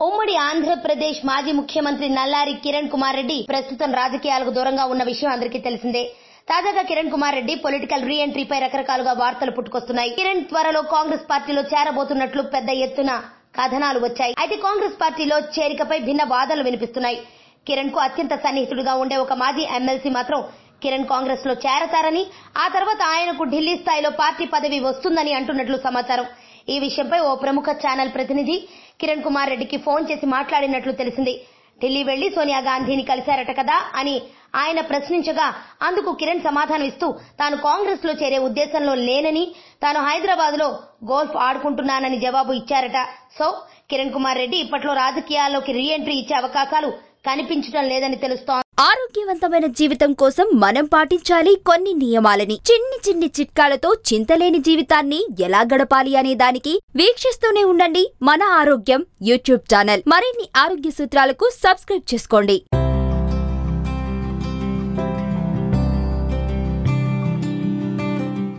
ఉమ్మడి ఆంధ్రప్రదేశ్ మాజీ ముఖ్యమంత్రి నల్లారి కిరణ్ కుమార్ రెడ్డి ప్రస్తుతం రాజకీయాలకు దూరంగా ఉన్న విషయం అందరికీ తెలిసిందే. తాజాగా కిరణ్ కుమార్ రెడ్డి పొలిటికల్ రీ ఎంట్రీపై రకరకాలుగా వార్తలు పుట్టుకొస్తున్నాయి. కిరణ్ త్వరలో కాంగ్రెస్ పార్టీలో చేరబోతున్నట్లు పెద్ద ఎత్తున కథనాలు వచ్చాయి. అయితే కాంగ్రెస్ పార్టీలో చేరికపై భిన్న వాదనలు వినిపిస్తున్నాయి. కిరణ్ కు అత్యంత సన్నిహితుడిగా ఉండే ఒక మాజీ ఎమ్మెల్సీ మాత్రం కిరణ్ కాంగ్రెస్ లో చేరతారని, ఆ తర్వాత ఆయనకు ఢిల్లీ స్థాయిలో పార్టీ పదవి వస్తుందని అంటున్నట్లు సమాచారం. ఈ విషయంపై ఓ ప్రముఖ ఛానల్ ప్రతినిధి కిరణ్ కుమార్ రెడ్డికి ఫోన్ చేసి మాట్లాడినట్లు తెలిసింది. ఢిల్లీ వెళ్లి సోనియా గాంధీని కలిశారట కదా అని ఆయన ప్రశ్నించగా అందుకు కిరణ్ సమాధానం ఇస్తూ తాను కాంగ్రెస్ లో చేరే ఉద్దేశంలో లేనని, తాను హైదరాబాద్ లో గోల్ఫ్ ఆడుకుంటున్నానని జవాబు ఇచ్చారట. సో కిరణ్ కుమార్ రెడ్డి ఇప్పట్లో రాజకీయాల్లోకి రీ ఎంట్రీ ఇచ్చే అవకాశాలు కనిపించడం లేదని తెలుస్తోంది. ఆరోగ్యవంతమైన జీవితం కోసం మనం పాటించాలి కొన్ని నియమాలని. చిన్ని చిన్ని చిట్కాలతో చింతలేని జీవితాన్ని ఎలా గడపాలి అనే దానికి వీక్షిస్తూనే ఉండండి మన ఆరోగ్యం యూట్యూబ్ ఛానల్. మరిన్ని ఆరోగ్య సూత్రాలకు సబ్స్క్రైబ్ చేసుకోండి.